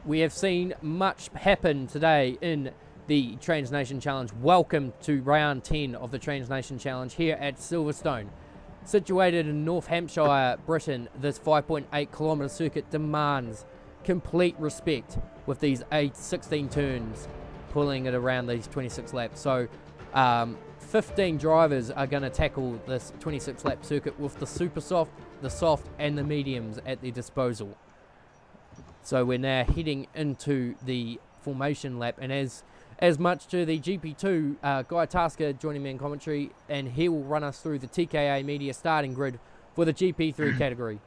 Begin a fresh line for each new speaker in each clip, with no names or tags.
we have seen much happen today in the Trans Nation Challenge. Welcome to round 10 of the Trans Nation Challenge here at Silverstone. Situated in North Hampshire, Britain, this 5.8 kilometre circuit demands complete respect with these 16 turns, pulling it around these 26 laps. So 15 drivers are going to tackle this 26 lap circuit with the super soft, the soft and the mediums at their disposal. So we're now heading into the formation lap, and as much to the GP2, Guy Tasker joining me in commentary, and he will run us through the TKA Media starting grid for the GP3 category.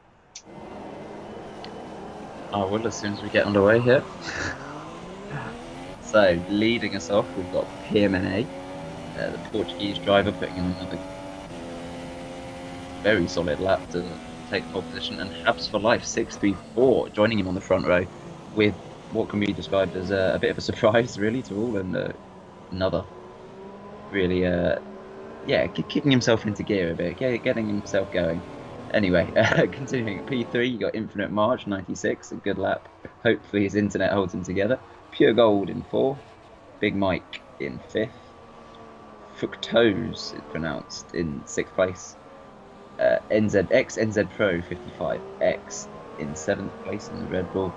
Oh, well, as soon as we get underway here. So, leading us off, we've got PMNA, the Portuguese driver, putting in another very solid lap to take pole position, and Habs for Life 634 joining him on the front row with what can be described as a bit of a surprise, really, to all, and another really, kicking himself into gear a bit, getting himself going. Anyway, continuing at P3, you got Infinite March 96, a good lap. Hopefully his internet holds him together. Pure Gold in 4th, Big Mike in 5th, Fructose is pronounced in 6th place. NZ Pro 55X in 7th place in the Red Bull.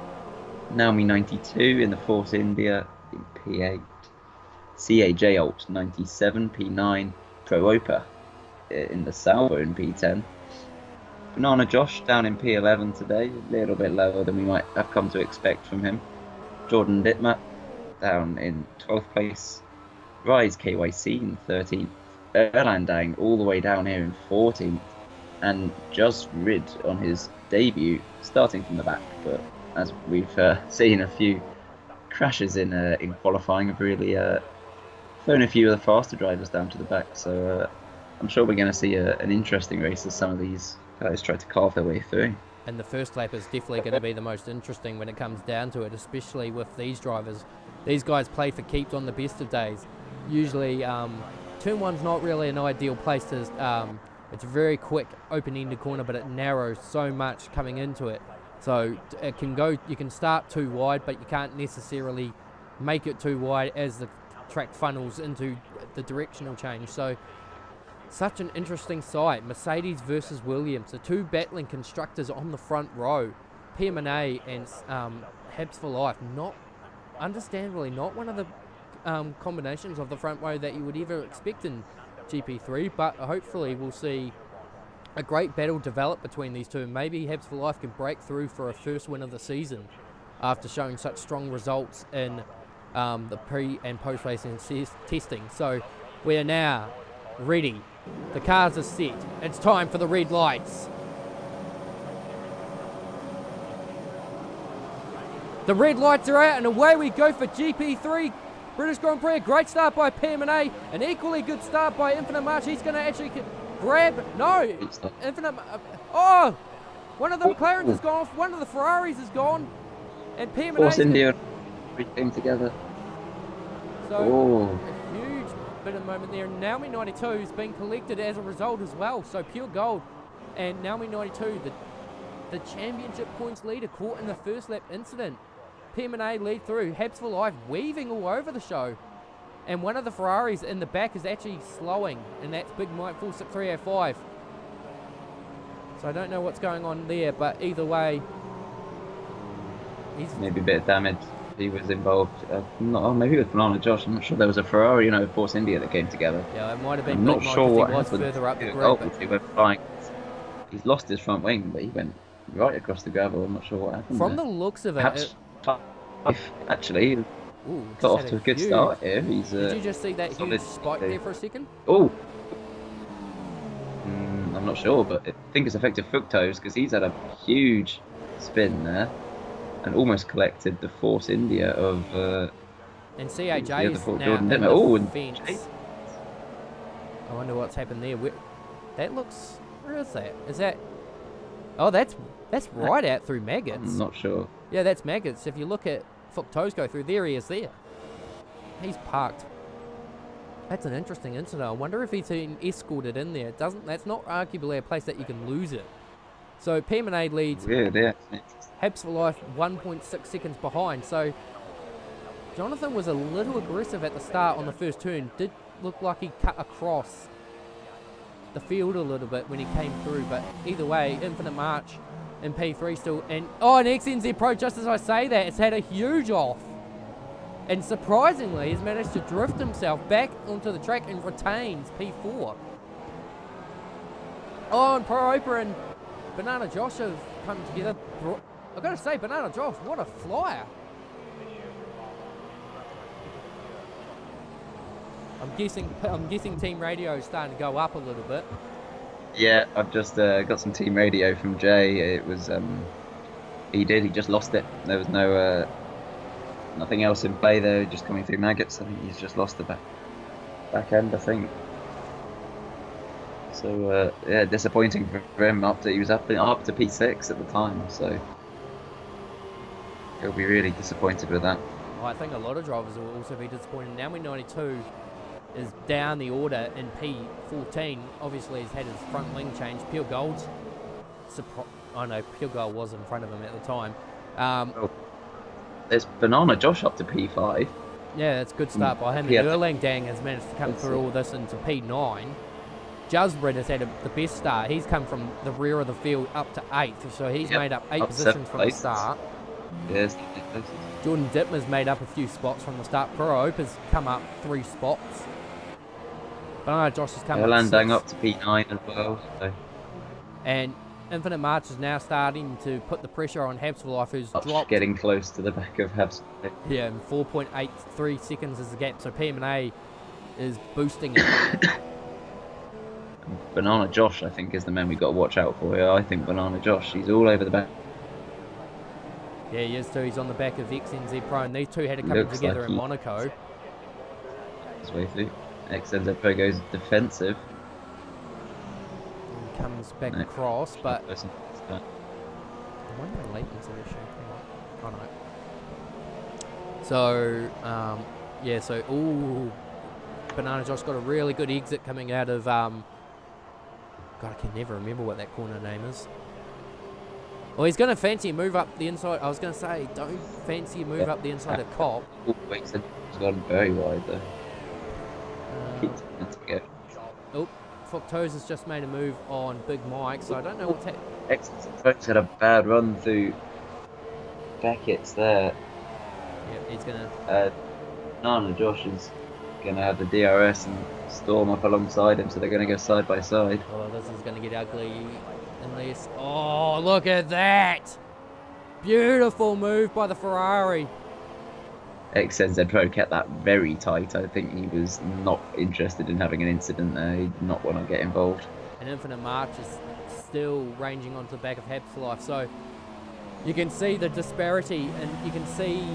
Naomi 92 in the Force India in P8. CAJ Alt 97 P9. Pro Opa in the Salvo in P10. Banana Josh down in P11 today, a little bit lower than we might have come to expect from him. Jordan Dittmer down in 12th place. Rise KYC in 13th. Erlandang all the way down here in 14th. And just Rid on his debut, starting from the back. But as we've seen, a few crashes in qualifying have really thrown a few of the faster drivers down to the back. So I'm sure we're going to see an interesting race as some of these guys try to carve their way through.
And the first lap is definitely going to be the most interesting when it comes down to it, especially with these drivers. These guys play for keeps on the best of days. Usually, turn one's not really an ideal place to. It's a very quick, open-ended corner, but it narrows so much coming into it. So it can go. You can start too wide, but you can't necessarily make it too wide as the track funnels into the directional change. So such an interesting sight. Mercedes versus Williams, the two battling constructors on the front row. PMNA and Habs for Life, understandably not one of the combinations of the front row that you would ever expect in GP3, but hopefully we'll see a great battle develop between these two. Maybe Habs for Life can break through for a first win of the season after showing such strong results in the pre and post racing testing. So we are now ready. The cars are set. It's time for the red lights. The red lights are out and away we go for GP3 British Grand Prix. A great start by PMNA. An equally good start by Infinite March. He's going to actually grab... No! Infinite... One of the McLarens has gone off. One of the Ferraris is gone. And PMNA...
Force India came together.
So, a huge bit of moment there. Naomi 92 has been collected as a result as well. So, Pure Gold and Naomi 92, the championship points leader, caught in the first lap incident. PMNA lead through. Habs for Life weaving all over the show. And one of the Ferraris in the back is actually slowing. And that's Big Mike 46305. So I don't know what's going on there. But either way, he's...
Maybe a bit of damage. He was involved. Maybe with Banana Josh. I'm not sure. There was a Ferrari, Force India that came together.
Yeah, it might have been.
I'm not sure what
was
happened.
Further up the grid,
He went flying. He's lost his front wing, but he went right across the gravel. I'm not sure what happened.
From
there.
the looks of it...
Perhaps actually, got off to a good start here. He's,
did you just see that huge spike there for a second?
Oh! I'm not sure, but I think it's affected Fructose because he's had a huge spin there and almost collected the Force India of...
and CAJ is now
Jordan
in
Dittmer.
the fence. I wonder what's happened there. That looks... Where is that? Is that... Oh, that's right out through Maggots.
I'm not sure.
Yeah, that's Maggots. If you look at Fructose go through, there he is there. He's parked. That's an interesting incident. I wonder if he's been escorted in there. That's not arguably a place that you can lose it. So PM&A leads
Yeah.
Habs for Life 1.6 seconds behind. So Jonathan was a little aggressive at the start on the first turn. Did look like he cut across the field a little bit when he came through. But either way, Infinite March in P3 still. And an XNZ Pro, just as I say that, it's had a huge off. And surprisingly, he's managed to drift himself back onto the track and retains P4. Oh, and Pro Oprah and Banana Josh have come together. I've got to say, Banana Josh, what a flyer. I'm guessing team radio is starting to go up a little bit.
Yeah, I've just got some team radio from Jay. It was he just lost it. There was no nothing else in play there, just coming through maggots. I think he's just lost the back end, I think. So yeah, disappointing for him. He was up to P6 at the time, so he'll be really disappointed with that.
Well, I think a lot of drivers will also be disappointed. Now 92 is down the order in P14. Obviously, he's had his front wing changed. Pure Gold's Pure Gold was in front of him at the time.
There's Banana Josh up to P5.
Yeah, that's a good start by him. And Erlang Dang has managed to come through all this into P9. Juzbrid has had the best start. He's come from the rear of the field up to 8th, so he's made up 8 positions from the start.
Yes.
Jordan Dittmer's made up a few spots from the start. Pro Ope has come up 3 spots. Banana Josh has come up 6.
Dang up to P9 as well. So.
And Infinite March is now starting to put the pressure on Habs for Life, who's dropped.
Getting close to the back of Habs.
Yeah, and 4.83 seconds is the gap, so PM&A is boosting it.
Banana Josh, I think, is the man we've got to watch out for here. I think Banana Josh, he's all over the back.
Yeah, he is too. He's on the back of XNZ Pro, and these two had to come together in Monaco.
His way through. XNZ Pro goes defensive.
And comes back across, but I wonder when Leighton's issue. Oh no. So, yeah, so Banana Josh got a really good exit coming out of God, I can never remember what that corner name is. Well, he's going to fancy a move up the inside. I was going to say, don't fancy a move up the inside of Cop.
He's gone very wide though.
Fructose has just made a move on Big Mike, so I don't know what's happening.
Fructose had a bad run through Beckett's there.
Yeah, he's going to...
Nana Josh is going to have the DRS and Storm up alongside him, so they're going to go side by side.
Oh, this is going to get ugly. Unless... Oh, look at that! Beautiful move by the Ferrari.
XNZ Pro kept that very tight. I think he was not interested in having an incident there. He did not want to get involved.
And Infinite March is still ranging onto the back of Habs for Life. So you can see the disparity, and you can see...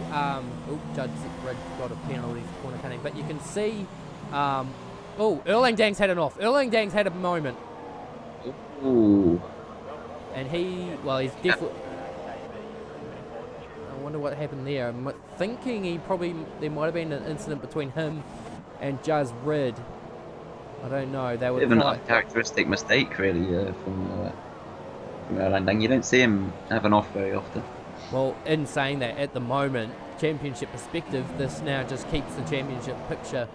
Judge Red got a penalty for corner cutting. But you can see... Erlang Dang's had an off. Erlang Dang's had a moment.
Ooh.
And he's definitely... I wonder what happened there. I'm thinking there might have been an incident between him and Juz Rid. I don't know. They were
a characteristic mistake, really, from Erlang Dang. You don't see him have an off very often.
Well, in saying that, at the moment, championship perspective, this now just keeps the championship picture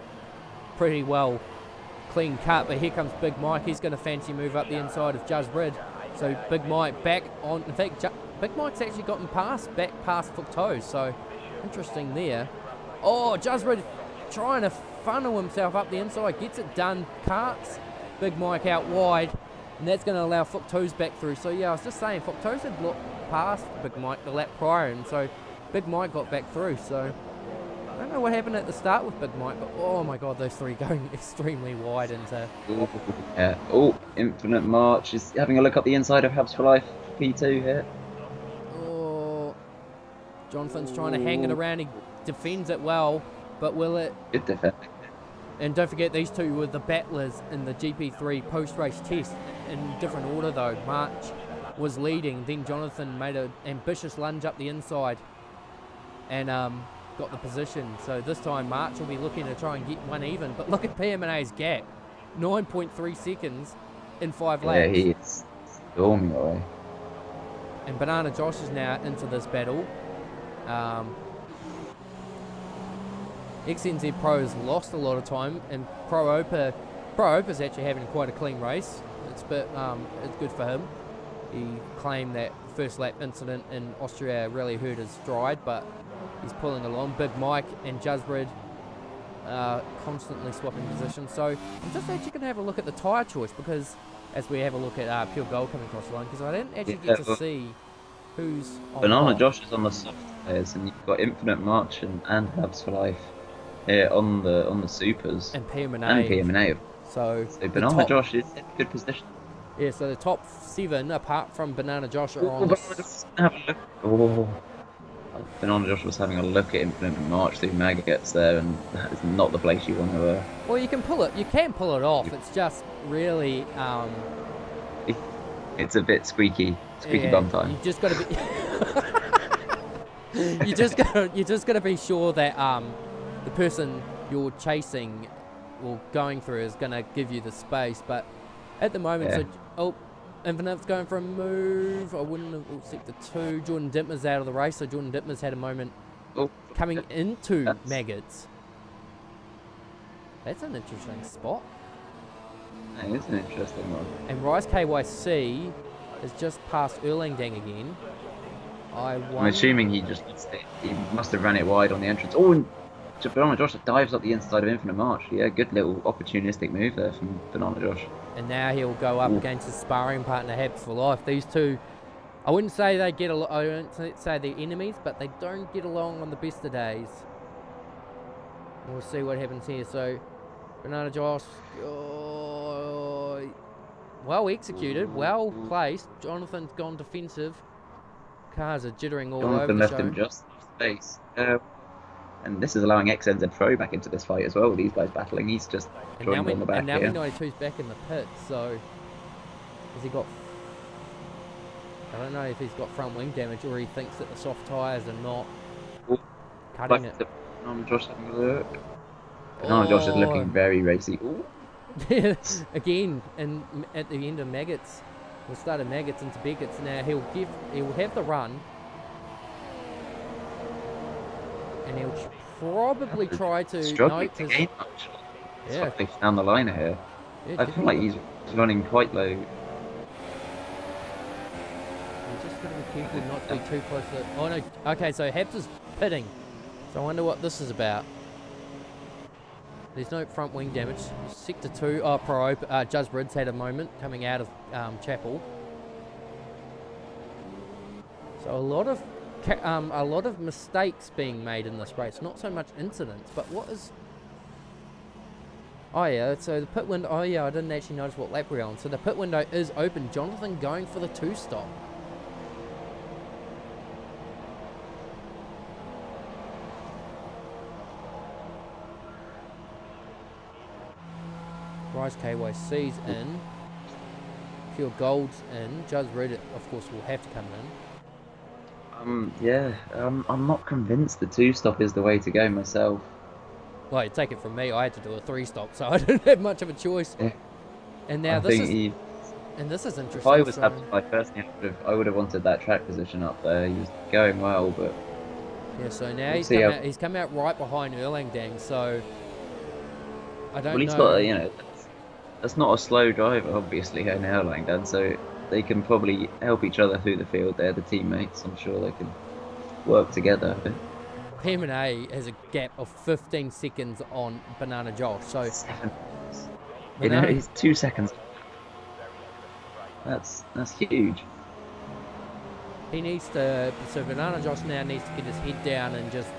pretty well clean cut. But here comes Big Mike. He's going to fancy move up the inside of Juz Rid. So Big Mike back on. In fact, Big Mike's actually gotten back past Fructose. So interesting there. Oh, Juz Rid trying to funnel himself up the inside. Gets it done. Carts Big Mike out wide. And that's going to allow Fructose back through. So yeah, I was just saying, Fructose had looked past Big Mike the lap prior. And so Big Mike got back through. So I don't know what happened at the start with Big Mike, but oh my god, those three going extremely wide into...
Yeah. Oh, Infinite March is having a look up the inside of Habs for Life P2 here.
Oh, Jonathan's trying to hang it around. He defends it well, but will it...
Good defense.
And don't forget, these two were the battlers in the GP3 post-race test in different order though. March was leading, then Jonathan made an ambitious lunge up the inside and got the position. So this time March will be looking to try and get one even. But look at PM&A's gap, 9.3 seconds in 5 laps.
Yeah, he is storming away.
And Banana Josh is now into this battle. XNZ Pro has lost a lot of time, and Pro Opa's actually having quite a clean race. It's good for him. He claimed that first lap incident in Austria really hurt his stride, but he's pulling along. Big Mike and Jusbrid constantly swapping positions. So I'm just actually going to have a look at the tyre choice, because as we have a look at Pure Gold coming across the line, because I didn't actually get to see who's on
Banana
what.
Josh is on the soft tyres, and you've got Infinite March and Habs for Life here on the supers
And PMA.
and PMA.
So
Banana Josh is in a good position.
Yeah, so the top 7, apart from Banana Josh, are on
Have a look. Oh, Banana Josh was having a look at Infinite March through maggots there, and that is not the place you want to.
Well, you can pull it off. It's just really.
It's a bit squeaky bum time.
You just got to be. you just got to be sure that the person you're chasing or going through is going to give you the space. But at the moment, Infinite's going for a move. I wouldn't have sector 2. Jordan Dittmer's out of the race, so Jordan Dittmer's had a moment coming into maggots. That's an interesting spot.
That is an interesting one.
And Rise KYC is just past Erlangdang again.
I'm assuming he must have ran it wide on the entrance. Oh, and Banana Josh dives up the inside of Infinite March. Yeah, good little opportunistic move there from Banana Josh.
And now he'll go up against his sparring partner, Habs for Life. These two, I wouldn't say they get along. I don't say they're enemies, but they don't get along on the best of days. We'll see what happens here. So, Banana Josh, well executed, well placed. Jonathan's gone defensive. Cars are jittering all over the show.
Jonathan left him just space. And this is allowing XNZ Pro back into this fight as well. These guys battling. He's just joined on the back
here. And now
here.
We92's back in the pit. So has he got? I don't know if he's got front wing damage, or he thinks that the soft tyres are not cutting it.
Banana Josh having a look. Banana Josh is looking very racy.
Again, and at the end of maggots, we started maggots into Beckett's. Now he'll have the run. And he'll probably try to
struggling to gain much. Yeah, down the line here. Yeah, I feel like he's running quite low.
You're just got to be careful not to be too close to. Oh no! Okay, so Habs is pitting. So I wonder what this is about. There's no front wing damage. Sector 2. Jusbrid's had a moment coming out of Chapel. So a lot of mistakes being made in this race, not so much incidents, but what is... Oh yeah, so the pit window... Oh yeah, I didn't actually notice what lap we're on. So the pit window is open. Jonathan going for the 2-stop. Rise KYC's in. Pure Gold's in. Judge Reddit, of course, will have to come in.
I'm not convinced the 2-stop is the way to go myself.
Well, you take it from me, I had to do a 3-stop, so I didn't have much of a choice. Yeah. And now this is interesting.
If I was I personally I would have wanted that track position up there. He was going well, but
yeah. So now he's come out right behind Erlangdang. So I don't know.
Well, he's got that's not a slow driver, obviously, in Erlangdang. So they can probably help each other through the field. They're the teammates. I'm sure they can work together.
PMA has a gap of 15 seconds on Banana Josh. So
he's 2 seconds. That's huge.
He needs to. So Banana Josh now needs to get his head down and just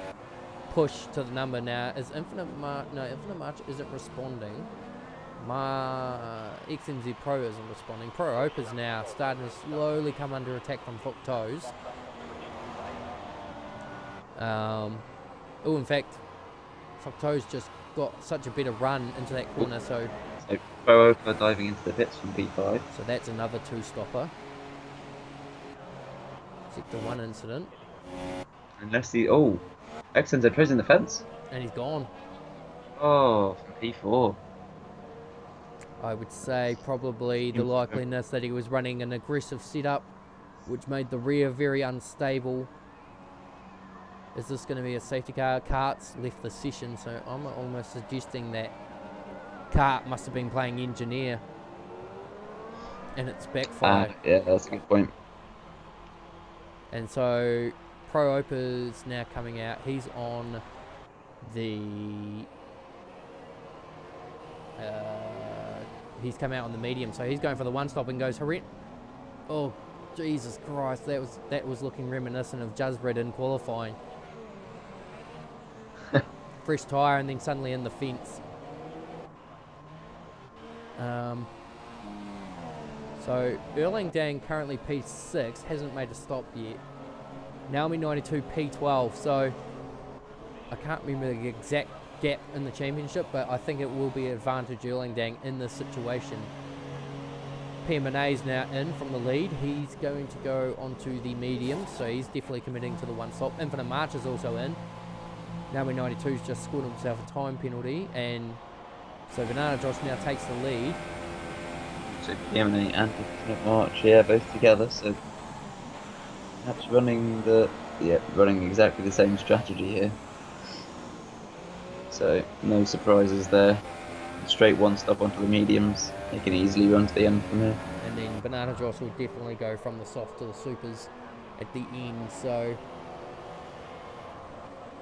push to the number. Now is Infinite March isn't responding. XMZ Pro isn't responding. Pro Ope is now starting to slowly come under attack from Fructose. In fact, Fructose just got such a better run into that corner. So
Pro Ope are diving into the pits from P5.
So that's another 2-stopper. Sector 1 incident.
Unless XNZ Pro's in the fence.
And he's gone.
Oh, from P4.
I would say probably the likeliness that he was running an aggressive setup which made the rear very unstable. Is this going to be a safety car? Cart's left the session, so I'm almost suggesting that Cart must have been playing engineer and it's backfired.
Yeah, that's a good point.
And so Pro Opa's now coming out. He's on the he's come out on the medium, so he's going for the one stop and goes horrendous. Oh Jesus Christ, that was looking reminiscent of Jusbred in qualifying. Fresh tyre and then suddenly in the fence. So Erlang currently P6, hasn't made a stop yet. Naomi 92 P12, so I can't remember the exact gap in the championship, but I think it will be advantage Erlang in this situation. Pierre Monet's now in from the lead. He's going to go onto the medium, so he's definitely committing to the one stop. Infinite March is also in. Naomi 92's just scored himself a time penalty, and so Banana Josh now takes the lead.
So Gemini and Infinite March, yeah, both together. So perhaps running exactly the same strategy here. So no surprises there. Straight one stop onto the mediums. They can easily run to the end from here.
And then Banana Josh will definitely go from the soft to the supers at the end. So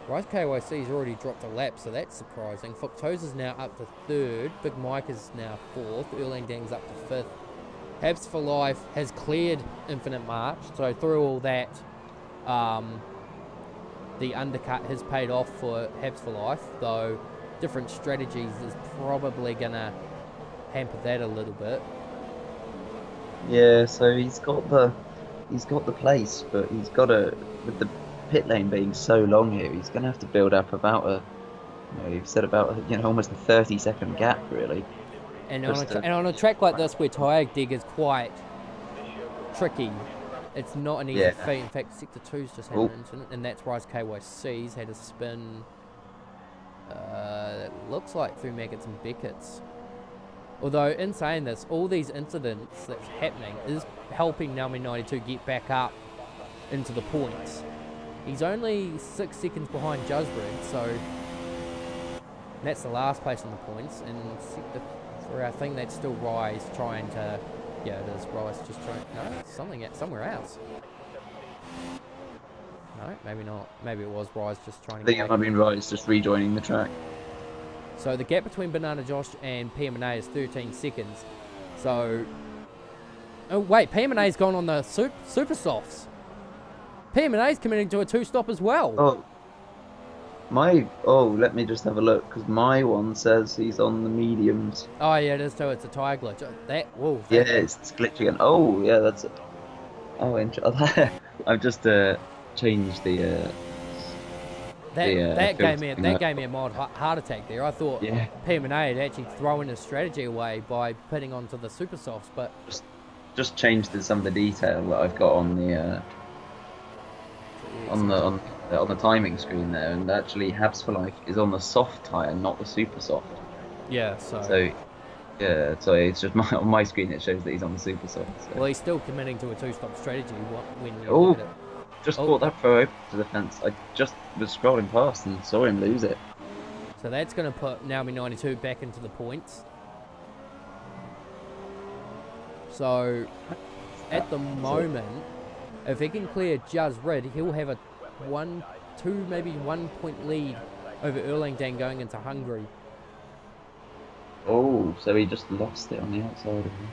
Rise KYC's already dropped a lap, so that's surprising. Fructose is now up to third. Big Mike is now fourth. Erlang Dang's up to fifth. Habs for Life has cleared Infinite March, so through all that, the undercut has paid off for Habs for Life, though different strategies is probably going to hamper that a little bit.
Yeah, so he's got the place, but he's got with the pit lane being so long here, he's going to have to build up about you've said about almost a 30-second gap really.
And on a track like this where tyre dig is quite tricky, it's not an easy feat. In fact, Sector 2's just had an incident, and that's Rise KYC's had a spin. It looks like through Maggots and Beckett's. Although, in saying this, all these incidents that's happening is helping Naomi 92 get back up into the points. He's only 6 seconds behind Jusbred, so that's the last place in the points. And Sector 3, I think that's still Rise trying to. Yeah, it is Rise just trying. No, somewhere else. No, maybe not. Maybe it was Rise just trying to.
I think it might have been Rise just rejoining the track.
So the gap between Banana Josh and PMA is 13 seconds. So. Oh wait, PMA's gone on the super softs. PMA's committing to a 2-stop as well.
Let me just have a look, because my one says he's on the mediums.
Oh yeah, it is too. It's a tyre glitch.
It's glitching. Oh yeah, that's it. Oh, interesting. I've just changed the.
That gave me a mild heart attack there. I thought PMA had actually thrown his strategy away by putting onto the super softs, but
just changed some of the detail that I've got on the on the timing screen there, and actually Habs for Life is on the soft tyre, not the super soft.
Yeah.
So it's just on my screen it shows that he's on the super soft. So.
Well, he's still committing to a 2-stop strategy when you look at it.
Just brought that throw open to the fence. I just was scrolling past and saw him lose it.
So that's going to put Naomi 92 back into the points. So at the moment, if he can clear Jusbred, he'll have a 1 point lead over Erlang Dang going into Hungary.
Oh, so he just lost it on the outside of him.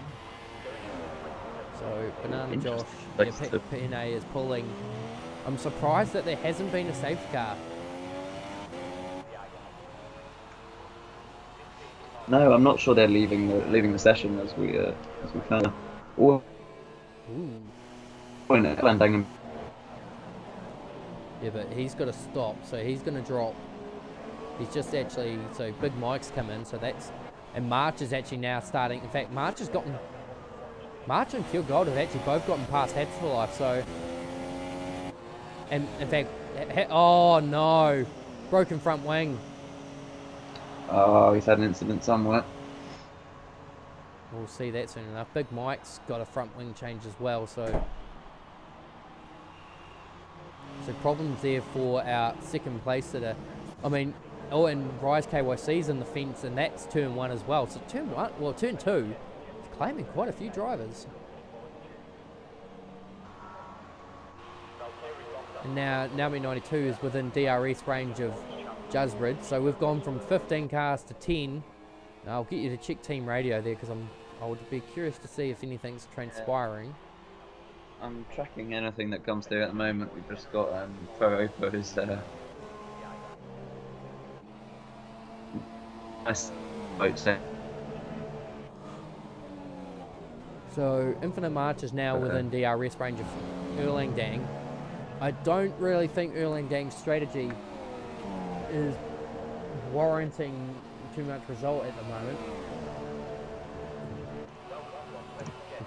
So Banana Josh, PNA is pulling. I'm surprised that there hasn't been a safety car.
No, I'm not sure they're leaving the session as we found. Oh,
yeah, but he's got to stop, so he's going to drop. He's just actually, so Big Mike's come in, so that's, and March is actually now starting. In fact, March and Pure Gold have actually both gotten past Habs for Life, so, and in fact, oh no, broken front wing.
Oh, he's had an incident somewhere.
We'll see that soon enough. Big Mike's got a front wing change as well, so So problems there for our second place sitter. I mean, oh, and Rise KYC's in the fence, and that's turn 1 as well. So turn 2 is claiming quite a few drivers. And now Naomi 92 is within DRS range of Jusbrid. So we've gone from 15 cars to 10. Now I'll get you to check team radio there because I would be curious to see if anything's transpiring.
I'm tracking anything that comes through at the moment. We've just got Photo's
So Infinite March is now within DRS range of Erlang Dang. I don't really think Erlang Dang's strategy is warranting too much result at the moment.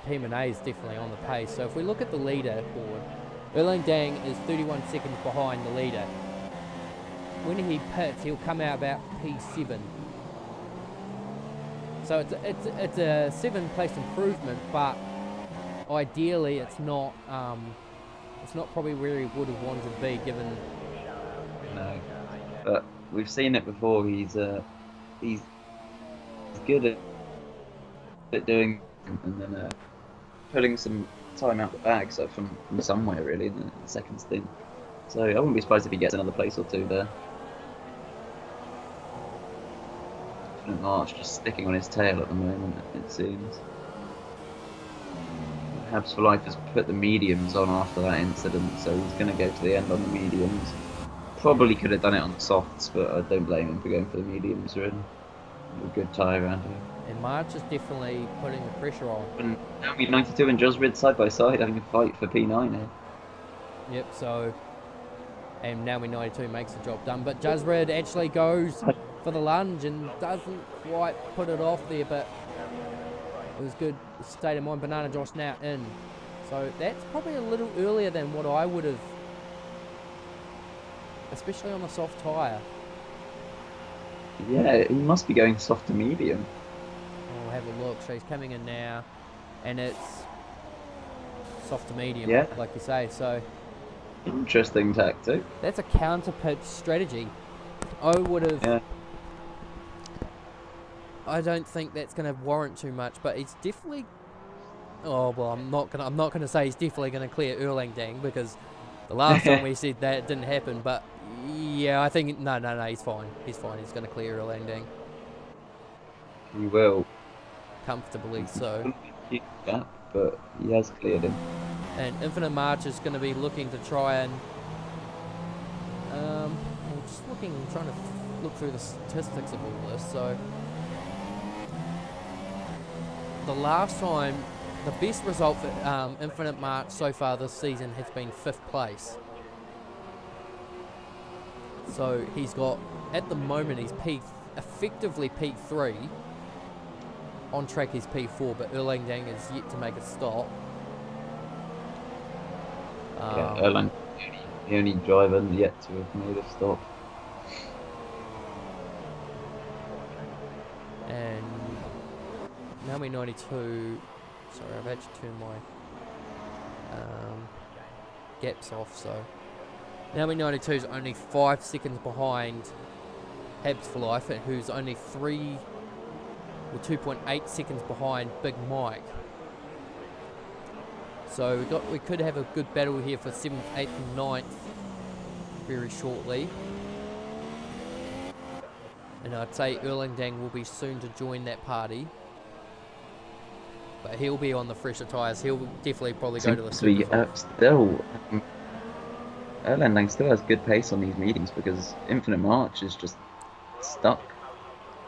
Team A is definitely on the pace. So if we look at the leader board, Erlang Dang is 31 seconds behind the leader. When he pits, he'll come out about P7. So it's a 7-place improvement, but ideally it's not probably where he would have wanted to be given.
No, but we've seen it before. He's good at doing and then pulling some time out the bag, so from somewhere really in the second stint. So I wouldn't be surprised if he gets another place or two there. March just sticking on his tail at the moment, it seems. Habs for Life has put the mediums on after that incident, so he's going to go to the end on the mediums. Probably could have done it on the softs, but I don't blame him for going for the mediums, really. A good tie around here.
And March is definitely putting the pressure on.
And Naomi 92 and Jusbrid side by side having a fight for P9 here.
Yep, so... And Naomi 92 makes the job done, but Jusbrid actually goes for the lunge and doesn't quite put it off there, but it was good state of mind. Banana Josh now in. So that's probably a little earlier than what I would have, especially on the soft tyre.
Yeah, he must be going soft to medium.
We'll have a look. So he's coming in now, and it's soft to medium,
yeah,
like you say. So
interesting tactic.
That's a counter pitch strategy. I would have. Yeah. I don't think that's going to warrant too much, but it's definitely. Oh well, I'm not gonna say he's definitely going to clear Erlang Dang because the last time we said that it didn't happen. But yeah, I think no, he's fine. He's fine. He's going to clear Erlang Dang.
He will.
Comfortably so.
Yeah, but he has cleared him.
And Infinite March is going to be looking to try and. Trying to look through the statistics of all this. So the last time, the best result for Infinite March so far this season has been 5th place. So he's got, at the moment, he's effectively P3. On track he's P4, but Erlang Dang is yet to make a stop.
Yeah, Erlang, the only driver yet to have made a stop.
And Naomi 92, sorry, I've actually turned my gaps off, so Naomi 92 is only 5 seconds behind Habs for Life, who's only 2.8 seconds behind Big Mike. So we could have a good battle here for 7th, 8th and 9th very shortly. And I'd say Erlang Dang will be soon to join that party. But he'll be on the fresher tyres. He'll definitely probably go to the super.
Still, Erlang Dang still has good pace on these meetings because Infinite March is just stuck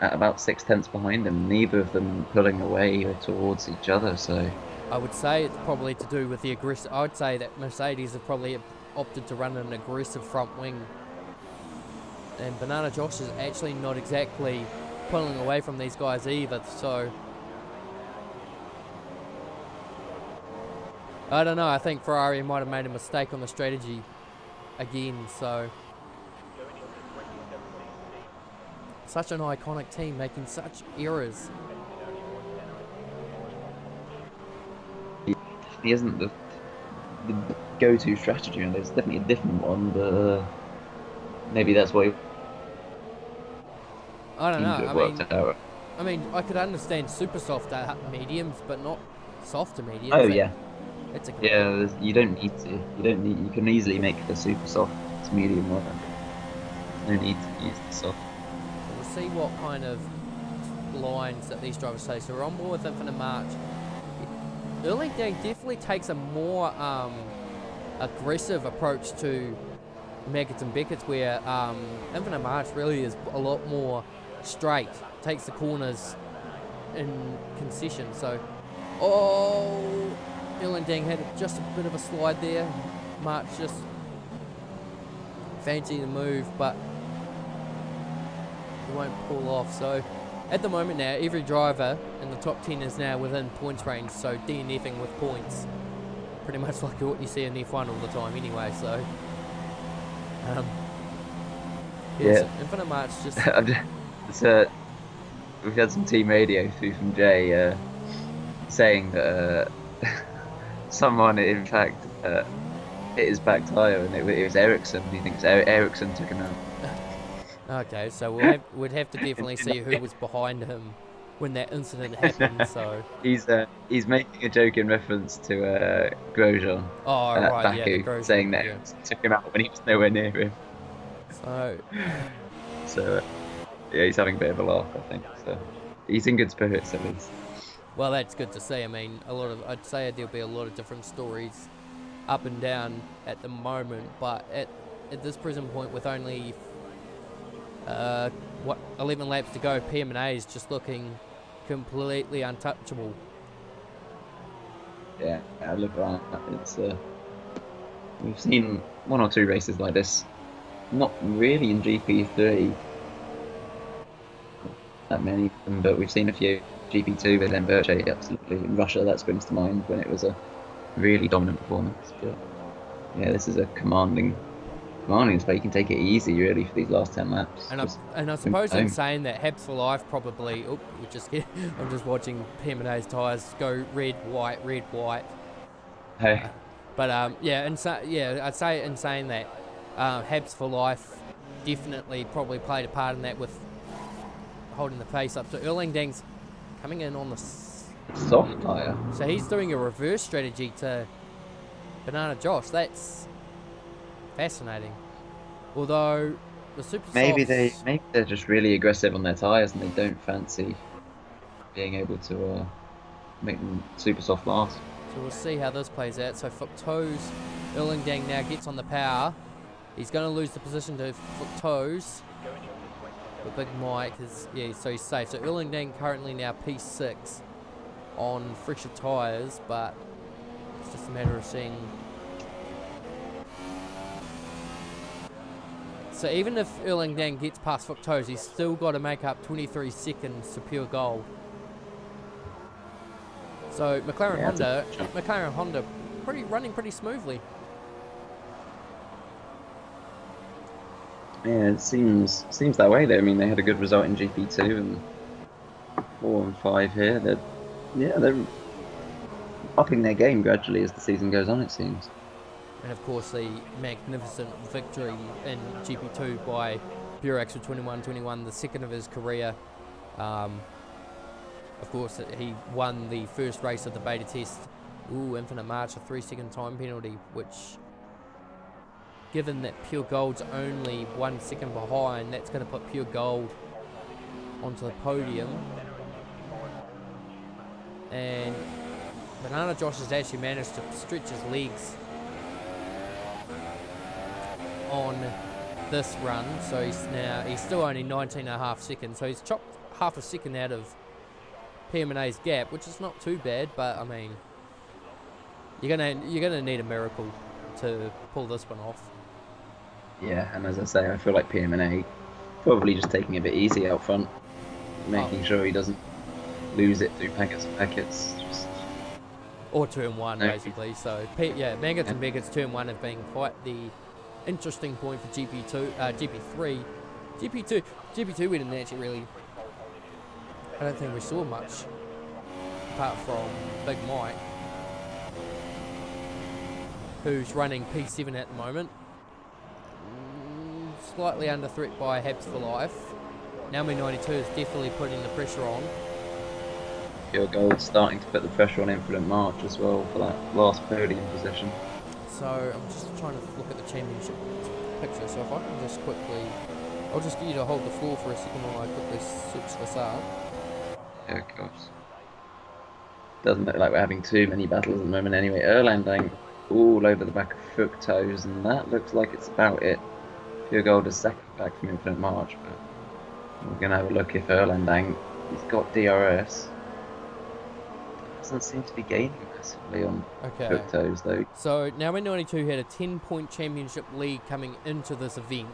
at about 6/10 behind him. Neither of them pulling away or towards each other. So
I would say it's probably to do with the aggressive. I would say that Mercedes have probably opted to run an aggressive front wing. And Banana Josh is actually not exactly pulling away from these guys either, so I don't know. I think Ferrari might have made a mistake on the strategy again, so such an iconic team making such errors.
He isn't go-to strategy, and there's definitely a different one, but maybe that's why it
I don't know.
seems to have worked out.
I mean, I could understand super soft mediums, but not soft to mediums.
Oh yeah,
It's a
you don't need to. You don't need. You can easily make the super soft to medium work. No need to use the soft.
We'll see what kind of lines that these drivers say. So we're on board with Infinite March. Erlingdang definitely takes a more aggressive approach to Maggots and Beckett's, where Infinite March really is a lot more straight, takes the corners in concession. So, Erlingdang had just a bit of a slide there. March just fancy the move, but it won't pull off. So at the moment now, every driver in the top 10 is now within points range, so DNFing with points. Pretty much like what you see in F1 all the time anyway, so...
yeah.
Infinite March just...
we've had some team radio through from Jay saying that someone, in fact, hit his back tyre, and it was Ericsson. He thinks Ericsson took him out.
Okay, so we'd have to definitely see who was behind him when that incident happened. So
he's making a joke in reference to Grosjean, Baku,
Grosjean,
saying that took him out when he was nowhere near him. So yeah, he's having a bit of a laugh, I think. So he's in good spirits at least.
Well, that's good to see. I mean, I'd say there'll be a lot of different stories up and down at the moment, but at this present point, with only 11 laps to go, PM&A is just looking completely untouchable.
Yeah, look at that. It's we've seen one or two races like this, not really in GP3, that many of them, but we've seen a few. GP2 with Verche, absolutely. In Russia, that springs to mind when it was a really dominant performance. But yeah, this is a commanding display. You can take it easy, really, for these last 10 laps.
And I suppose in saying that, Habs for Life probably. I'm just watching PM&A's tyres go red, white.
Hey.
I'd say in saying that, Habs for Life definitely probably played a part in that with holding the pace up. So Erlingdang's coming in on the
soft tyre.
So he's doing a reverse strategy to Banana Josh. That's fascinating. Although the super
maybe they're just really aggressive on their tyres and they don't fancy being able to make them super soft last.
So we'll see how this plays out. So Fructose, Erlingdang now gets on the power. He's going to lose the position to Fructose. But Big Mike so he's safe. So Erlingdang currently now P6 on fresher tyres, but it's just a matter of seeing. So even if Erlingdang gets past Fructose, he's still got to make up 23 seconds to pure gold. So McLaren Honda running pretty smoothly.
Yeah, it seems that way. I mean, they had a good result in GP2 and 4 and 5 here. They're upping their game gradually as the season goes on, it seems.
And of course, the magnificent victory in GP2 by Burex with 21-21, the second of his career. Of course, he won the first race of the beta test. Infinite March, a 3-second time penalty, which, given that Pure Gold's only 1 second behind, that's going to put Pure Gold onto the podium. And Banana Josh has actually managed to stretch his legs on this run, so he's still only 19.5 seconds, so he's chopped half a second out of PM&A's gap, which is not too bad, but I mean, you're gonna need a miracle to pull this one off.
Yeah, and as I say, I feel like PM&A probably just taking it a bit easy out front, making sure he doesn't lose it through packets and packets.
Or turn one, basically. So, Maggots and Beckett's turn one have been quite the interesting point for GP3. GP2 we didn't actually really... I don't think we saw much, apart from Big Mike, who's running P7 at the moment. Slightly under threat by Habs for Life. Naomi 92 is definitely putting the pressure on.
Pure Gold starting to put the pressure on Infinite March as well for that last podium position.
So I'm just trying to look at the championship picture. So if I can just quickly, I'll just get you to hold the floor for a second while I quickly search this up.
Yeah, of course. Doesn't look like we're having too many battles at the moment anyway. Erlandang all over the back of Fructose, and that looks like it's about it. Pure Gold is second back from Infinite March, but we're going to have a look if Erlandang, he's got DRS. Doesn't seem to be gaining massively on Fructose though.
So Naomi 92 had a 10-point championship lead coming into this event.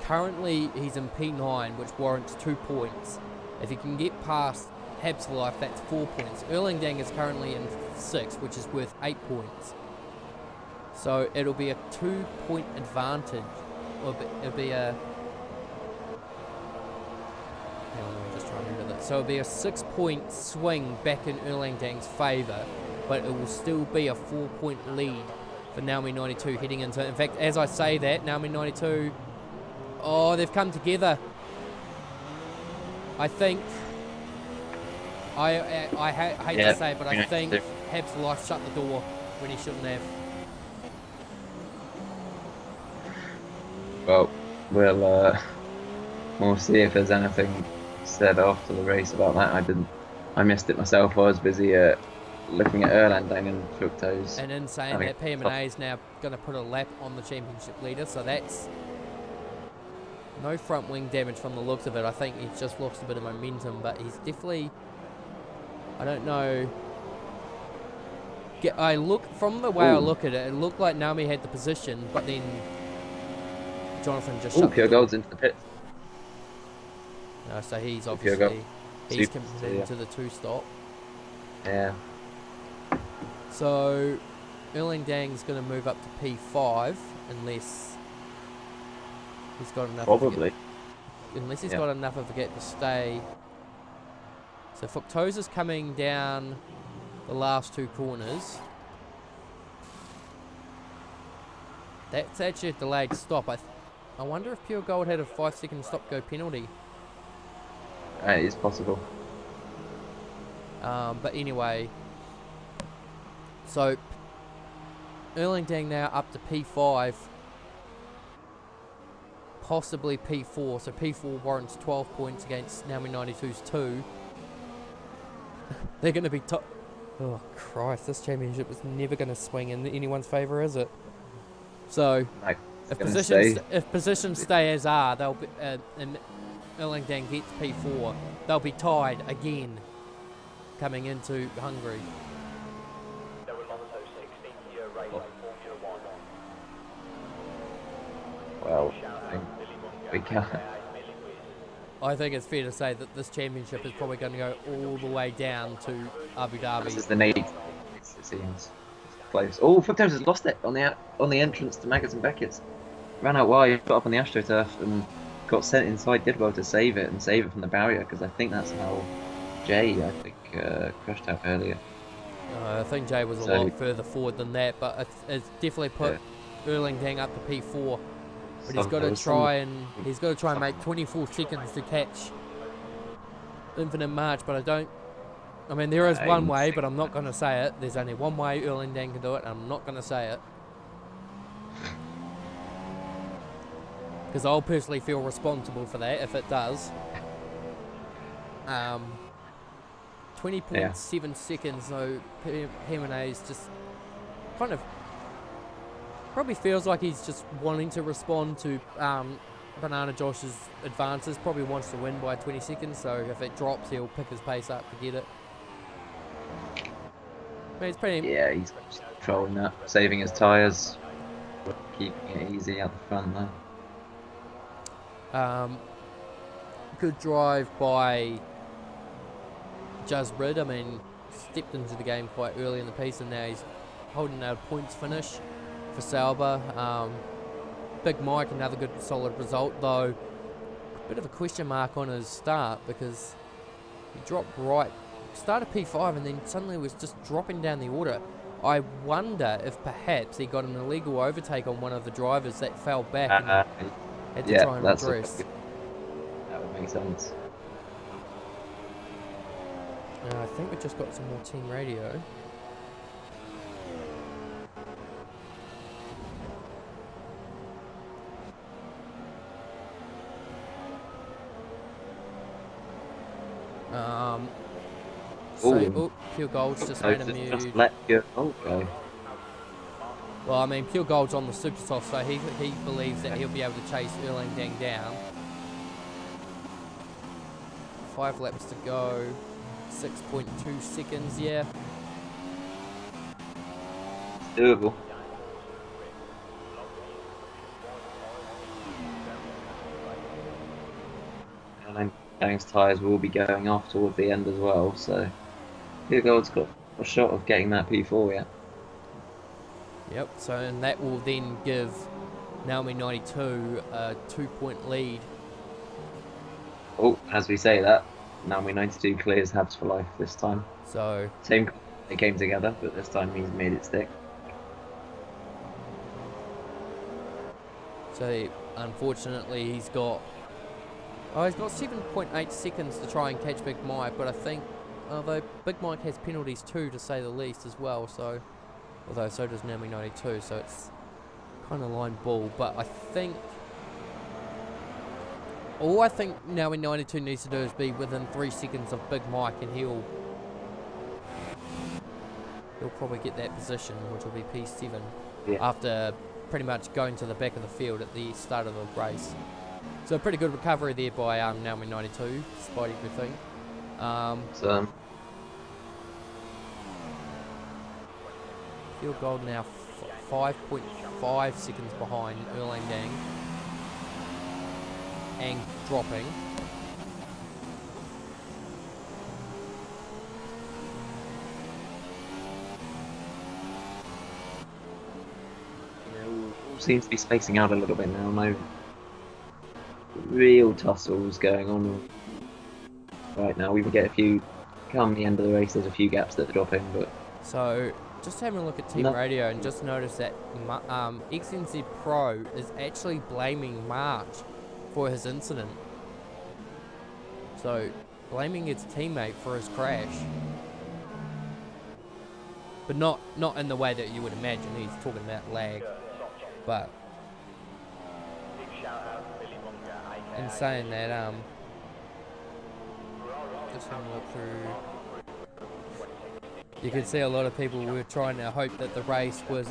Currently he's in P9, which warrants 2 points. If he can get past Habs for Life, that's 4 points. Erlandang is currently in 6, which is worth 8 points. So it'll be a 2-point advantage. It'll be a... Hang on, let me just try and remember that. So it'll be a 6-point swing back in Erlandang's favour, but it will still be a 4-point lead for Naomi 92 heading into it. In fact, as I say that, Naomi 92... Oh, they've come together. I think... I hate to say it, but I think Habs for Life shut the door when he shouldn't have.
Well, we'll see if there's anything said after the race about that. I missed it myself. I was busy looking at Erlandang and Fructose.
And in saying that, PMA is now going to put a lap on the championship leader, so that's no front wing damage from the looks of it. I think he's just lost a bit of momentum, but he's definitely... I don't know. I look from the way I look at it. It looked like Naomi had the position, but then Jonathan just shut.
Pure Gold's into the pit.
No, so he's obviously committed to the 2-stop.
Yeah.
So Erlandang's going to move up to P5 unless he's got enough.
Probably.
Unless he's got enough of a gap to stay. So Fructose is coming down the last 2 corners. That's actually a delayed stop. I wonder if Pure Gold had a 5-second stop-go penalty.
It is possible.
But anyway, so Erlandang now up to P5, possibly P4. So P4 warrants 12 points against Naomi 92's 2. They're going to be top. Oh Christ! This championship is never going to swing in anyone's favour, is it? So, if positions stay as are, they'll be. And Erlandang gets P4, they'll be tied again, coming into Hungary.
Well, we can't.
I think it's fair to say that this championship is probably going to go all the way down to Abu Dhabi.
This is the need. It seems close. Oh, Fructose has lost it on the entrance to Maggotts and Beckett's. Ran out wide, got up on the AstroTurf, and got sent inside. Did well to save it from the barrier, because I think that's how Jay crashed out earlier.
I think Jay was a lot further forward than that, but it's definitely put Erlandang up to P4. But he's got to try and make 24 seconds to catch Infinite March. But I mean, there is one way, but I'm not going to say it. There's only one way Erlandang can do it, and I'm not going to say it. Because I'll personally feel responsible for that if it does. 20.7 seconds, so Jimenez just kind of probably feels like he's just wanting to respond to Banana Josh's advances. Probably wants to win by 20 seconds, so if it drops, he'll pick his pace up to get it. I mean, it's pretty...
Yeah, he's controlling that, saving his tyres, keeping it easy out the front there.
Good drive by Jazrid. I mean, stepped into the game quite early in the piece, and now he's holding out a points finish for Sauber. Big Mike, another good solid result, though a bit of a question mark on his start, because he dropped right, started P5 and then suddenly was just dropping down the order. I wonder if perhaps he got an illegal overtake on one of the drivers that fell back and had to try and redress.
That would make sense.
I think we just got some more team radio. Pure Gold's just made a mute.
Just let Pure Gold go.
Well, I mean, Pure Gold's on the super soft, so he believes that he'll be able to chase Erlang down. 5 laps to go. 6.2 seconds, yeah.
It's doable. Erlang's tyres will be going off towards the end as well, so Pure Gold's got a shot of getting that P4 yet.
Yep, so and that will then give Naomi 92 a 2-point lead.
Oh, as we say that, Naomi 92 clears Habs for life this time.
So
same, they came together, but this time he's made it stick.
So unfortunately he's got 7.8 seconds to try and catch Big Mike, but I think although Big Mike has penalties too, to say the least, as well, so although so does Naomi 92, so it's kind of line ball. But I think all I think Naomi 92 needs to do is be within 3 seconds of Big Mike, and he'll probably get that position, which will be P7, after pretty much going to the back of the field at the start of the race. So a pretty good recovery there by Naomi 92, despite everything. Field Gold now 5.5 seconds behind Erlang and dropping.
All seems to be spacing out a little bit now. No real tussles going on right now. We will get a few come the end of the race. There's a few gaps that are dropping, but
so just having a look at team radio and just notice that XNZ Pro is actually blaming March for his incident. So blaming his teammate for his crash, but not in the way that you would imagine. He's talking about lag, but in saying that, just having a look through, you can see a lot of people were trying to hope that the race was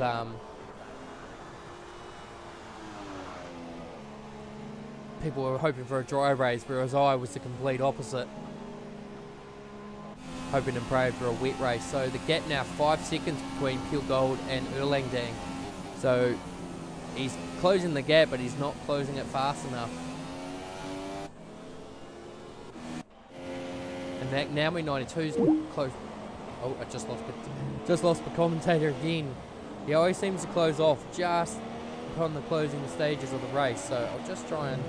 people were hoping for a dry race, whereas I was the complete opposite, hoping and praying for a wet race. So the gap now 5 seconds between Pure Gold and Erlang. So he's closing the gap, but he's not closing it fast enough. And that Naomi 92's close. Oh, I just lost the commentator again. He always seems to close off just upon the closing stages of the race. So I'll just try and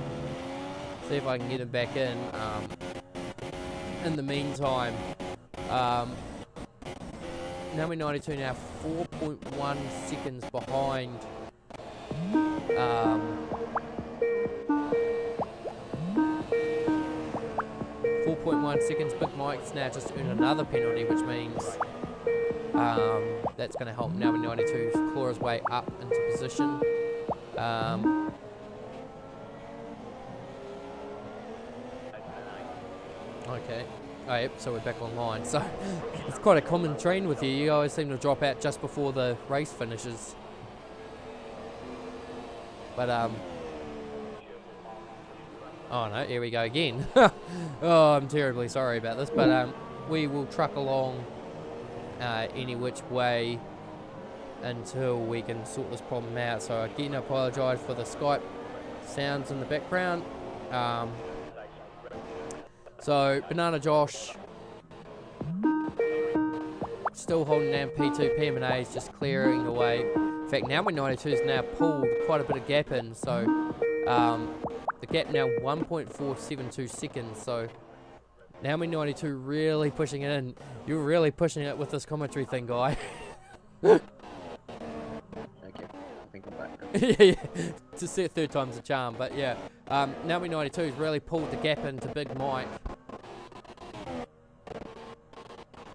see if I can get him back in. In the meantime, Naomi 92 now 4.1 seconds behind. 4.1 seconds. Big Mike's now just earned another penalty, which means that's going to help Naomi 92 claw his way up into position. Okay. Oh, yep, so we're back online. So it's quite a common trend with you. You always seem to drop out just before the race finishes. But oh no, here we go again. Oh, I'm terribly sorry about this, but we will truck along any which way until we can sort this problem out. So again, I apologise for the Skype sounds in the background. So Banana Josh still holding down P2. PM&A is just clearing away. In fact, Naomi 92 has now pulled quite a bit of gap in, so the gap now 1.472 seconds. So Naomi 92 really pushing it in. You're really pushing it with this commentary thing, guy.
Okay, I think I'm back now.
Yeah, to see it third time's a charm, but yeah. Naomi 92's really pulled the gap into Big Mike.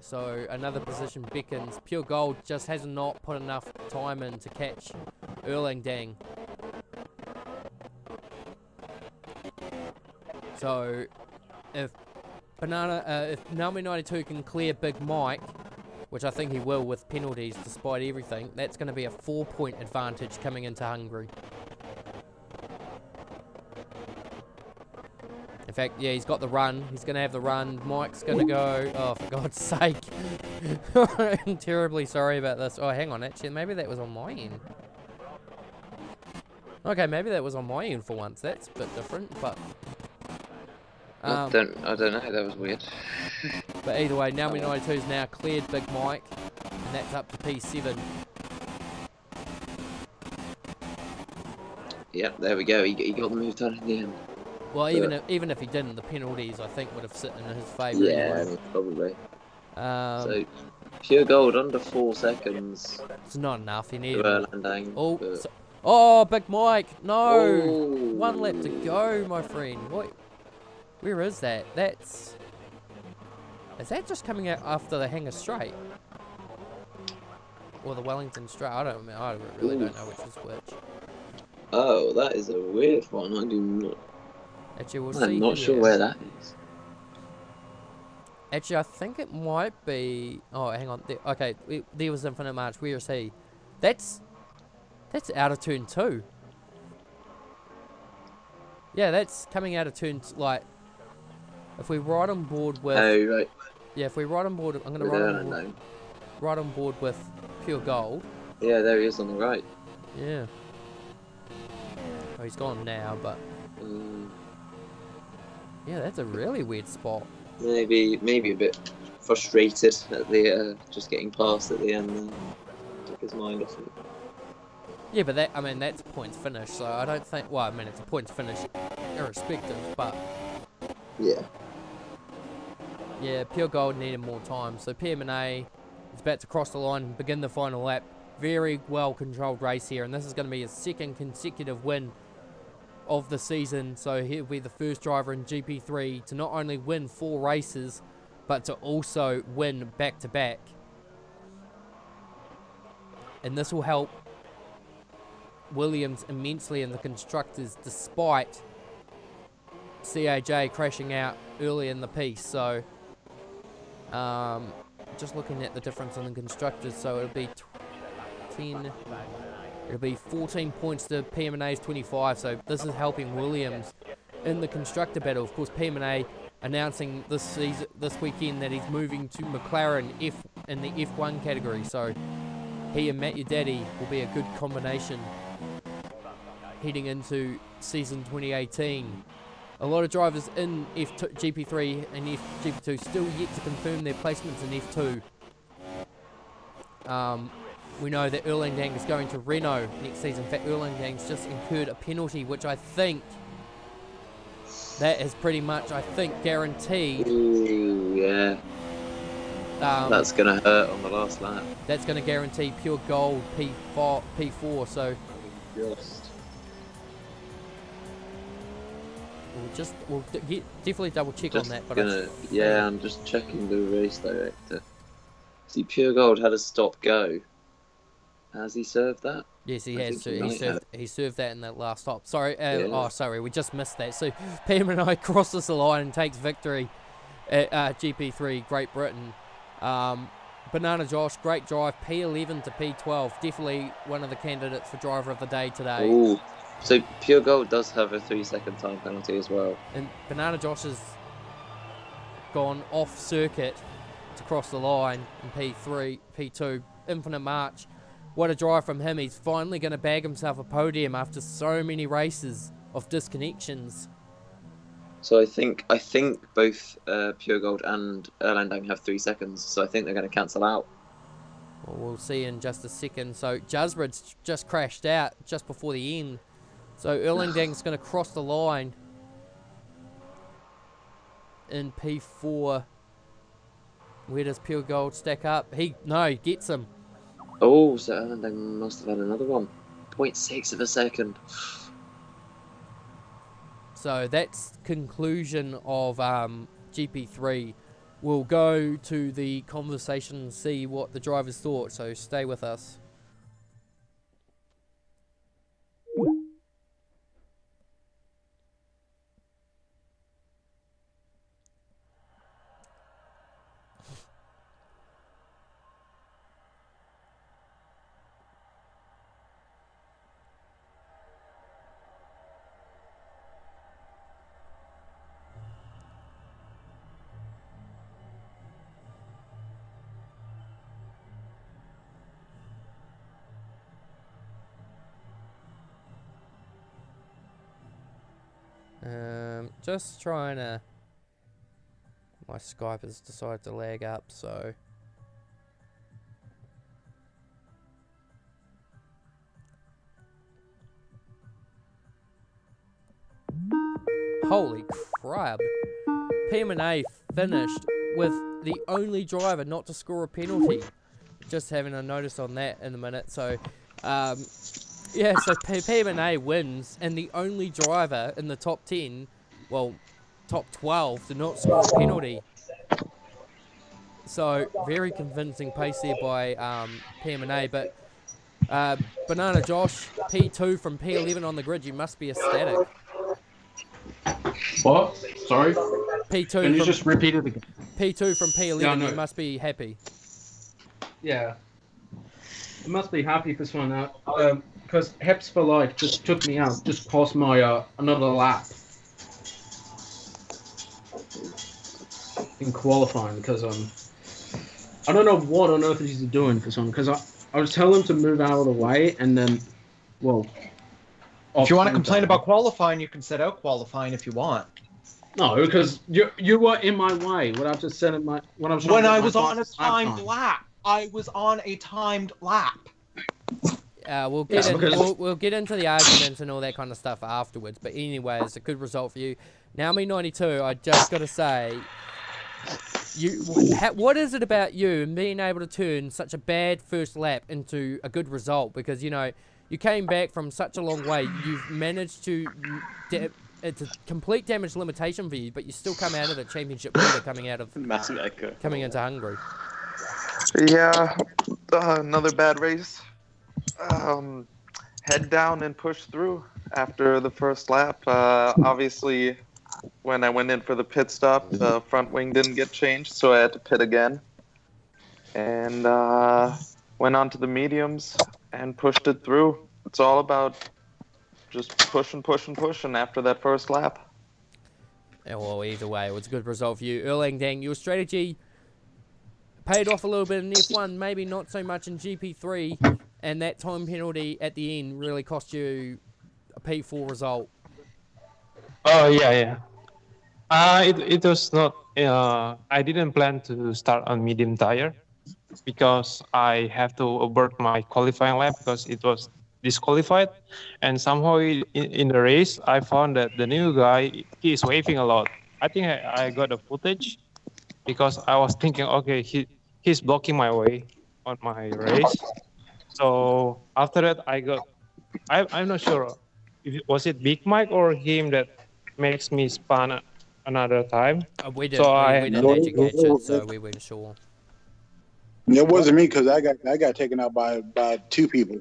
So another position beckons. Pure Gold just has not put enough time in to catch Erlang Dang. So if Naomi 92 can clear Big Mike, which I think he will with penalties despite everything, that's going to be a 4-point advantage coming into Hungary. In fact, yeah, he's got the run. He's going to have the run. Mike's going to go... Oh, for God's sake. I'm terribly sorry about this. Oh, hang on. Actually, maybe that was on my end. Okay, maybe that was on my end for once. That's a bit different, but...
I don't know. That was weird.
But either way, Naomi 92's now cleared Big Mike. And that's up to P7.
Yep, there we go. He got the move done in the end.
Well, even if he didn't, the penalties I think would have sit in his favour.
Yeah,
anyway.
probably. So, Pure Gold under 4 seconds.
It's not enough. He needed.
Oh,
Big Mike! No, 1 lap to go, my friend. What? Where is that? Is that just coming out after the Hanger Straight? Or the Wellington Straight? I really don't know which is which.
Oh, that is a weird one. I do not.
Actually, we'll see.
I'm not sure where that is.
Actually, I think it might be. Oh, hang on. Okay, there was Infinite March. Where is he? That's out of turn 2. Yeah, that's coming out of turn like. If we ride on board with.
Oh right.
Yeah, if we ride on board, I'm gonna ride on board with Pure Gold.
Yeah, there he is on the right.
Yeah. Oh, he's gone now, but. Yeah, that's a really weird spot.
Maybe a bit frustrated at the just getting past at the end. Took his mind off it.
Yeah, but that's points finish, so I don't think. Well, I mean, it's a points finish, irrespective, but.
Yeah.
Yeah, Pure Gold needed more time, so PM&A is about to cross the line and begin the final lap. Very well controlled race here, and this is going to be his 2nd consecutive win of the season, so he'll be the first driver in GP3 to not only win 4 races, but to also win back-to-back. And this will help Williams immensely in the constructors, despite CAJ crashing out early in the piece. So just looking at the difference in the constructors, so it'll be 14 points to PM&A's 25, so this is helping Williams in the constructor battle. Of course, PM&A announcing this weekend that he's moving to McLaren in the F1 category, so he and Matt Your Daddy will be a good combination heading into season 2018. A lot of drivers in GP3 and GP2 still yet to confirm their placements in F2. We know that Erlang Dang is going to Renault next season. In fact, Erlang Dang's just incurred a penalty, which I think that is pretty much, guaranteed.
Ooh, yeah. That's going to hurt on the last lap.
That's going to guarantee Pure Gold P4, so... We'll definitely double check on that. But
I'm just checking the race director. See, Pure Gold had a stop go. Has he served that?
Yes, he has. He served that in that last stop. Sorry. Oh, sorry. We just missed that. So PM&I crosses the line and takes victory at GP3 Great Britain. Banana Josh, great drive. P11 to P12. Definitely one of the candidates for driver of the day today.
Ooh. So Pure Gold does have a 3-second time penalty as well.
And Banana Josh has gone off circuit to cross the line in P2. Infinite March. What a drive from him. He's finally going to bag himself a podium after so many races of disconnections.
So I think both Pure Gold and Erlang Dang have 3 seconds, so I think they're going to cancel out.
Well, we'll see in just a second. So Jasbrid's just crashed out just before the end. So Erlang Dang's going to cross the line in P4. Where does Pure Gold stack up? He gets him.
Oh, so they must have had another one. 0.6 of a second.
So that's conclusion of GP3. We'll go to the conversation and see what the drivers thought, so stay with us. Just trying to... My Skype has decided to lag up, so... Holy crap. PM&A finished with the only driver not to score a penalty. Just having a notice on that in a minute, so... yeah, so PM&A wins, and the only driver in the top 10, well, top 12, did not score a penalty. So, very convincing pace there by PM&A, but Banana Josh, P2 from P11 on the grid, you must be ecstatic.
What? Sorry?
P2
Can you
from,
just repeat it again?
P2 from P11,
Yeah, no.
You must be happy.
Yeah. I must be happy this one out. Because Heps for Life just took me out, just cost my another lap in qualifying because I don't know what on earth he's doing for some, because I was telling him to move out of the way and then, well...
If you want to complain about qualifying, you can set out qualifying if you want.
No, because you were in my way. What I've just said in my... When I was
on a timed lap. I was on a timed lap.
We'll get into the arguments and all that kind of stuff afterwards. But anyway, it's a good result for you. Naomi 92, I just got to say, what is it about you and being able to turn such a bad first lap into a good result? Because, you know, you came back from such a long way. You've managed to... It's a complete damage limitation for you, but you still come out of the championship leader coming into Hungary.
Yeah, another bad race. Head down and push through after the first lap. Obviously, when I went in for the pit stop, the front wing didn't get changed, so I had to pit again. And went on to the mediums and pushed it through. It's all about just pushing after that first lap.
Yeah, well, either way, it was a good result for you. Erlang Dang, your strategy paid off a little bit in F1, maybe not so much in GP3, and that time penalty at the end really cost you a P4 result.
Oh, yeah. It was not... I didn't plan to start on medium tire because I have to abort my qualifying lap because it was disqualified, and somehow in the race I found that the new guy, he is waving a lot. I think I got the footage because I was thinking, okay, he's blocking my way on my race. So after that I'm not sure if was it Big Mike or him that makes me spun another time.
We didn't actually catch it, so we weren't sure.
It wasn't me because I got taken out by two people.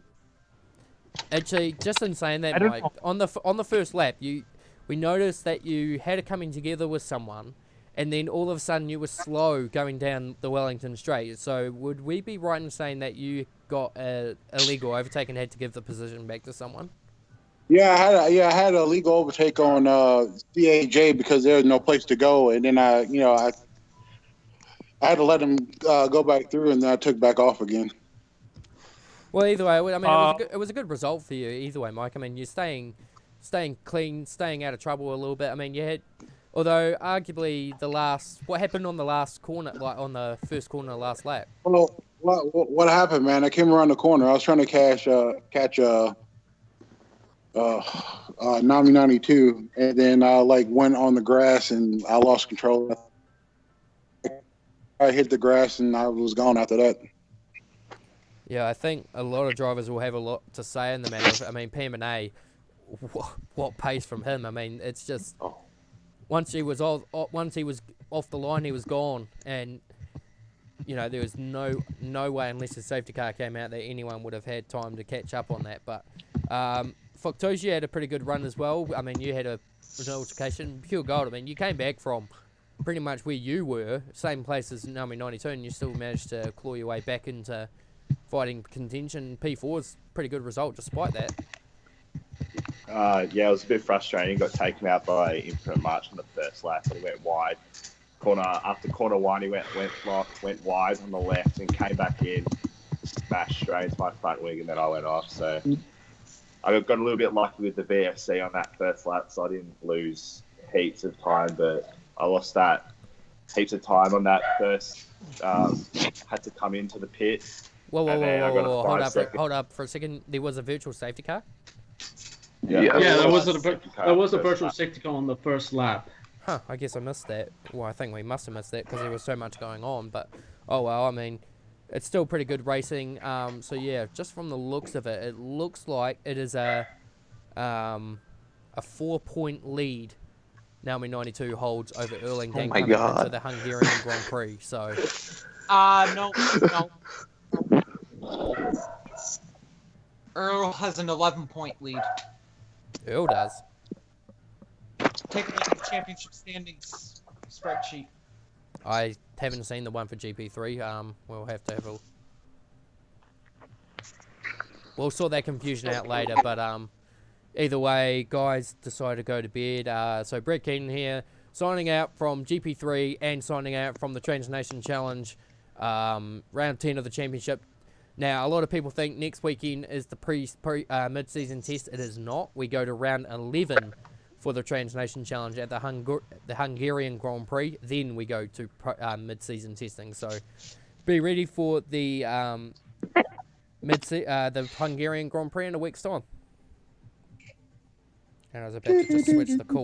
Actually, just in saying that, Mike, on the first lap, we noticed that you had it coming together with someone, and then all of a sudden you were slow going down the Wellington Straight. So would we be right in saying that you got a illegal overtake and had to give the position back to someone?
Yeah, I had a legal overtake on CAJ because there was no place to go, and then I had to let him go back through, and then I took back off again.
Well, either way, I mean, it was a good result for you. Either way, Mike. I mean, you're staying clean, staying out of trouble a little bit. I mean, you had, although arguably what happened on the last corner, like on the first corner last lap.
Well, what happened, man? I came around the corner. I was trying to catch Nami 92, and then I went on the grass and I lost control. I hit the grass and I was gone after that.
Yeah, I think a lot of drivers will have a lot to say in the matter of, I mean, PM&A, what pace from him. I mean, it's just once he was off the line, he was gone, and you know there was no way unless his safety car came out that anyone would have had time to catch up on that. But Faktoshi had a pretty good run as well. I mean, you had a altercation, pure gold. I mean, you came back from pretty much where you were, same place as Naomi 92, and you still managed to claw your way back into fighting contention. P4 is a pretty good result despite that.
Yeah, it was a bit frustrating. Got taken out by Infinite March on the first lap, but he went wide. After corner one, he went wide on the left and came back in, smashed straight into my front wing, and then I went off. So I got a little bit lucky with the VFC on that first lap, so I didn't lose heaps of time, but I lost that heaps of time on that first. Had to come into the pit.
Whoa, hold up for a second. There was a virtual safety car?
Yeah, there was a virtual safety car on the first lap.
Huh, I guess I missed that. Well, I think we must have missed that because there was so much going on. But, oh well, I mean, it's still pretty good racing. So, yeah, just from the looks of it, it looks like it is a 4-point lead Naomi 92 holds over Erling Gang coming into the Hungarian Grand Prix. So,
No. Earl has an 11-point lead.
Earl does.
Take a look at the championship standings spreadsheet.
I haven't seen the one for GP3. We'll have to have a... We'll sort that confusion out later, but either way, guys decided to go to bed. So Brett Keenan here, signing out from GP3 and signing out from the Trans Nation Challenge, round 10 of the championship. Now, a lot of people think next weekend is the mid-season test. It is not. We go to round 11 for the Trans Nation Challenge at the Hungarian Grand Prix. Then we go to mid-season testing. So be ready for the the Hungarian Grand Prix in a week's time. And I was about to just switch the call.